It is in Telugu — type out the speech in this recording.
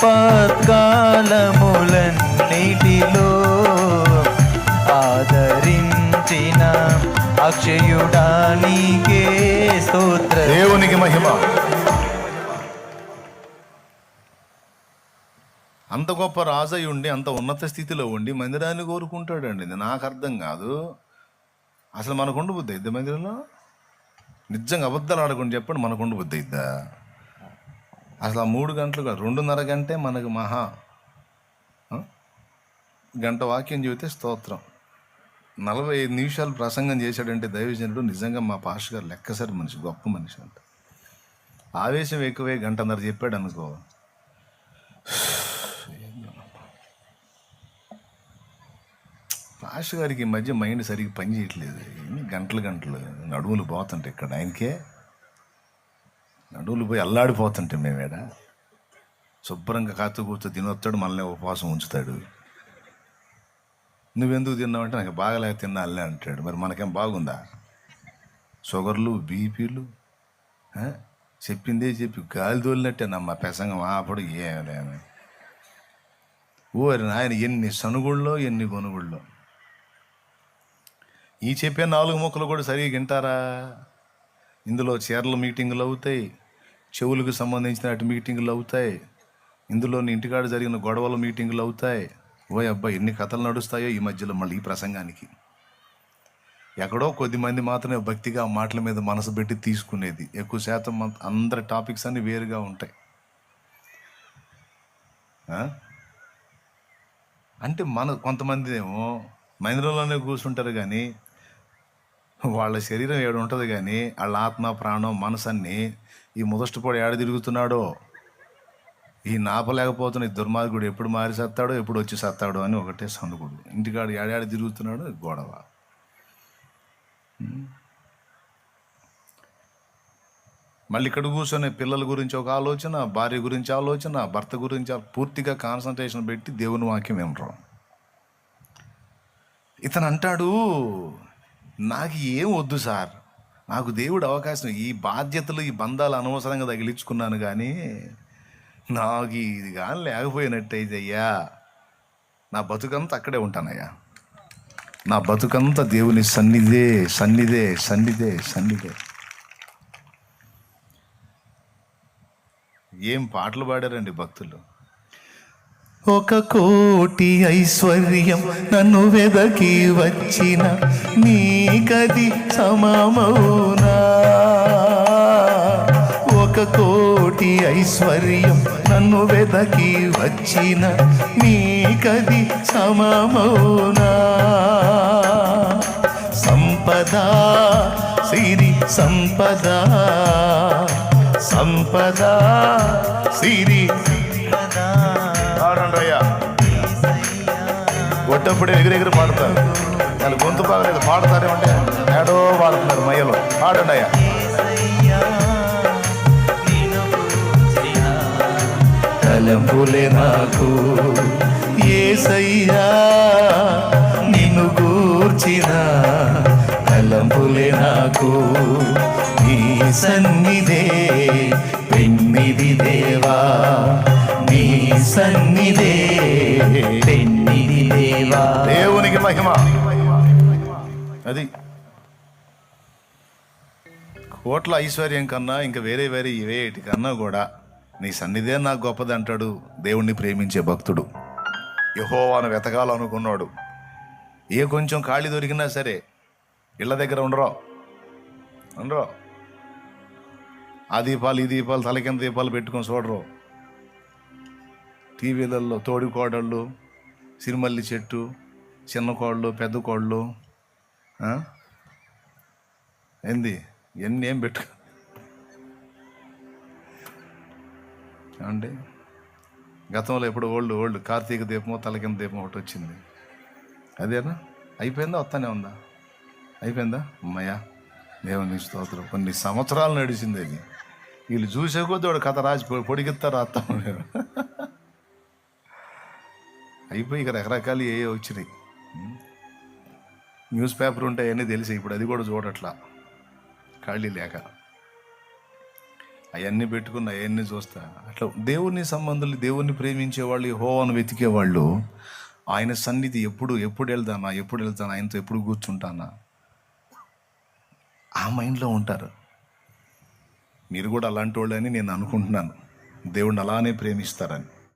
ఆపత్కాలములన్నిటిలో ఆదరించిన అక్షయుడా నీకే స్తోత్రం. దేవునికి మహిమ. అంత గొప్ప రాజై ఉండి అంత ఉన్నత స్థితిలో ఉండి మందిరాన్ని కోరుకుంటాడండి. ఇది నాకు అర్థం కాదు. అసలు మనకు ఉండి బుద్ధి అయిద్దా మందిరంలో? నిజంగా అబద్ధాలు ఆడకుండా చెప్పండి, మనకు ఉండి బుద్ధి అయిద్దా? అసలు ఆ 3 గంటలు కాదు, 2.5 గంటే మనకు మహా. గంట వాక్యం చెబితే స్తోత్రం. 45 నిమిషాలు ప్రసంగం చేశాడంటే దైవజనుడు నిజంగా మా పాస్టర్ గారు లెక్కసరి మనిషి, గొప్ప మనిషి అంట. ఆవేశం ఎక్కువే 1.5 చెప్పాడు అనుకో. పాస్టర్ గారికి ఈ మధ్య మైండ్ సరిగ్గా పని చేయట్లేదు. ఎన్ని గంటలు నడువులు పోతుంటే ఇక్కడ ఆయనకే నడువులు పోయి అల్లాడిపోతుంటే మేమేడ శుభ్రంగా కాతూ కూర్చో తినొస్తాడు, మనల్ని ఉపవాసం ఉంచుతాడు. నువ్వెందుకు తిన్నావంటే నాకు బాగాలేక తిన్నా అల్లే అంటాడు. మరి మనకేం బాగుందా? షుగర్లు, బీపీలు చెప్పిందే చెప్పి గాలి తోలినట్టే నమ్మ ప్రసంగం అప్పుడు ఏమేమి. ఓరి నాయన ఎన్ని సనుగుళ్ళో ఎన్ని కొనుగుళ్ళో. ఈ చెప్పే 4 ముక్కలు కూడా సరిగ్గా వింటారా? ఇందులో చీరల మీటింగులు అవుతాయి, చెవులకు సంబంధించిన మీటింగులు అవుతాయి, ఇందులో ఇంటికాడ జరిగిన గొడవల మీటింగులు అవుతాయి. ఓ అబ్బాయి ఎన్ని కథలు నడుస్తాయో ఈ మధ్యలో. మళ్ళీ ఈ ప్రసంగానికి ఎక్కడో కొద్దిమంది మాత్రమే భక్తిగా ఆ మాటల మీద మనసు పెట్టి తీసుకునేది. ఎక్కువ శాతం అందరి టాపిక్స్ అన్నీ వేరుగా ఉంటాయి. అంటే కొంతమంది ఏమో మందిరంలోనే కూర్చుంటారు, కానీ వాళ్ళ శరీరం ఏడు ఉంటుంది, కానీ వాళ్ళ ఆత్మ, ప్రాణం, మనసు అన్నీ ఈ ముదష్టపోడు ఏడ తిరుగుతున్నాడో, ఈ నాపలేకపోతున్న ఈ దుర్మార్గుడు ఎప్పుడు మారి సత్తాడో, ఎప్పుడు వచ్చి సత్తాడో అని ఒకటే సనుగుడు. ఇంటికాడు ఏడాడి తిరుగుతున్నాడో గొడవ. మళ్ళీ ఇక్కడ కూర్చొని పిల్లల గురించి ఒక ఆలోచన, భార్య గురించి ఆలోచన, భర్త గురించి పూర్తిగా కాన్సన్ట్రేషన్ పెట్టి దేవుని వాక్యం వినరు. ఇతను అంటాడు, నాకు ఏం వద్దు సార్, నాకు దేవుడు అవకాశం, ఈ బాధ్యతలు ఈ బంధాలు అనవసరంగా తగిలించుకున్నాను, కానీ నాకు ఇది కానీ లేకపోయినట్టయితే అయ్యా నా బతుకంతా అక్కడే ఉంటానయ్యా. నా బతుకంతా దేవుని సన్నిధే సన్నిధే సన్నిధే సన్నిధే. ఏం పాటలు పాడారండి భక్తులు. 1,000,000 ఐశ్వర్యం నన్ను వెదకి వచ్చిన నీకది సమమౌనా. 1,000,000 ఐశ్వర్యం నన్ను వెదకి వచ్చిన నీకది సమమౌనా. సంపద సిరి సంపద, సంపద సిరి పాడండియ్యా. కొట్టప్పుడే ఎగిరెగిరి పాడతారు. వాళ్ళు గొంతు బాగలేదు, పాడతారేమంటే ఏడో పాడుతున్నారు మయ్యలో. పాడండి అయ్యా. తలంపులే నాకు యేసయ్యా నిన్ను గూర్చిన తలంపులే నాకు నీ సన్నిధే పెన్నిది దేవా, నీ సన్నిధే పెన్నిది దేవా. దేవునికి మహిమ. అది కోట్ల ఐశ్వర్యం కన్నా ఇంకా వేరే ఇవేటి కన్నా కూడా నీ సన్నిధే నాకు గొప్పది అంటాడు దేవుణ్ణి ప్రేమించే భక్తుడు. యెహోవాను వెతకాలనుకున్నాడు. ఏ కొంచెం ఖాళీ దొరికినా సరే ఇళ్ళ దగ్గర ఉండరో. ఆ దీపాలు ఈ దీపాలు తలకింద దీపాలు పెట్టుకొని చూడరు. టీవీలలో తోడి కోడళ్ళు, సిరిమల్లి చెట్టు, చిన్న కోళ్ళు, పెద్ద కోళ్ళు, ఏంది ఎన్ని ఏం పెట్టు అండి. గతంలో ఎప్పుడు ఓల్డ్ కార్తీక దీపమో తలకింద దీపం ఒకటి వచ్చింది. అదేనా అయిపోయిందా? వస్తానే ఉందా? అయిపోయిందా? అమ్మయ్యా దేవుని స్తోత్రం. కొన్ని సంవత్సరాలు నడిచింది అది. వీళ్ళు చూసే కొద్ది వాడు కథ రాసి పొడిగిస్తారు, రాస్తాము. అయిపోయి ఇక రకరకాలు ఏ వచ్చినాయి. న్యూస్ పేపర్ ఉంటాయని తెలిసి ఇప్పుడు అది కూడా చూడట్లా, ఖాళీ లేక. అవన్నీ పెట్టుకున్న అవన్నీ చూస్తా. అట్లా దేవుని సంబంధులు, దేవుణ్ణి ప్రేమించేవాళ్ళు, యెహోవాను వెతికేవాళ్ళు ఆయన సన్నిధి ఎప్పుడు వెళ్తానా, ఆయనతో ఎప్పుడు కూర్చుంటానా, ఆ మైండ్లో ఉంటారు. మీరు కూడా అలాంటి వాళ్ళని నేను అనుకుంటున్నాను. దేవుణ్ణి అలానే ప్రేమిస్తారని.